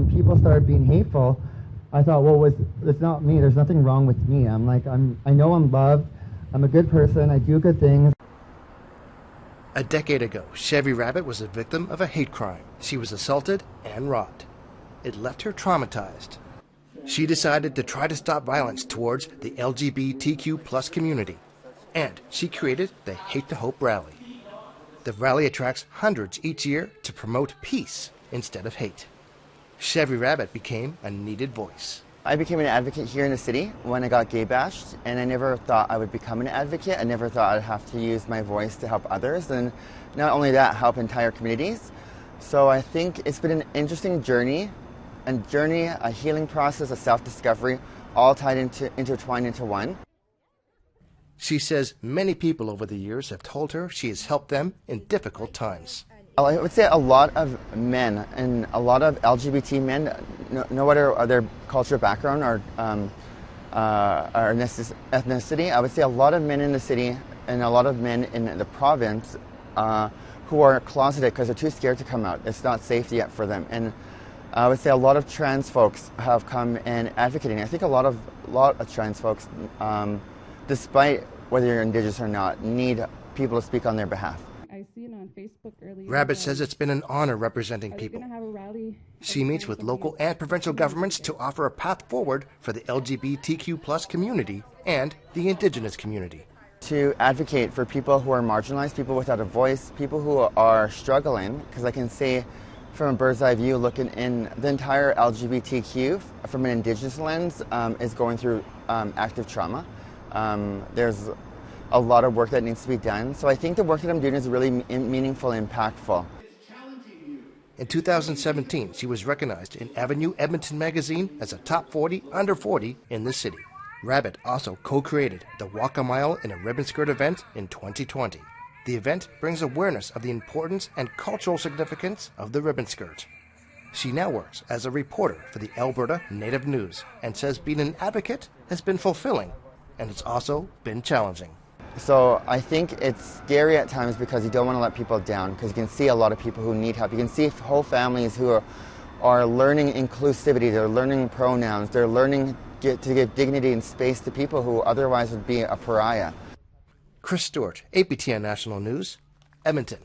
when people started being hateful, I thought, well, it's not me. There's nothing wrong with me. I know I'm loved. I'm a good person. I do good things. A decade ago, Chevi Rabbit was a victim of a hate crime. She was assaulted and robbed. It left her traumatized. She decided to try to stop violence towards the LGBTQ+ community, and she created the Hate to Hope rally. The rally attracts hundreds each year to promote peace instead of hate. Chevi Rabbit became a needed voice. I became an advocate here in the city when I got gay bashed, and I never thought I would become an advocate. I never thought I'd have to use my voice to help others, and not only that, help entire communities. So I think it's been an interesting journey, a healing process, a self-discovery, all intertwined into one. She says many people over the years have told her she has helped them in difficult times. I would say a lot of men and a lot of LGBT men, no matter their cultural background or ethnicity, I would say a lot of men in the city and a lot of men in the province who are closeted because they're too scared to come out. It's not safe yet for them. And I would say a lot of trans folks have come and advocating. I think a lot of trans folks, despite whether you're Indigenous or not, need people to speak on their behalf. I see it on Facebook earlier. Rabbit says it's been an honor representing people. She meets with local and provincial governments to offer a path forward for the LGBTQ+ community and the Indigenous community. To advocate for people who are marginalized, people without a voice, people who are struggling, because I can say from a bird's eye view, looking in the entire LGBTQ from an Indigenous lens is going through active trauma. There's a lot of work that needs to be done. So I think the work that I'm doing is really meaningful and impactful. In 2017, she was recognized in Avenue Edmonton magazine as a top 40 under 40 in the city. Rabbit also co-created the Walk a Mile in a Ribbon Skirt event in 2020. The event brings awareness of the importance and cultural significance of the ribbon skirt. She now works as a reporter for the Alberta Native News and says being an advocate has been fulfilling, and it's also been challenging. So I think it's scary at times because you don't want to let people down, because you can see a lot of people who need help. You can see whole families who are learning inclusivity, they're learning pronouns, they're learning to give dignity and space to people who otherwise would be a pariah. Chris Stewart, APTN National News, Edmonton.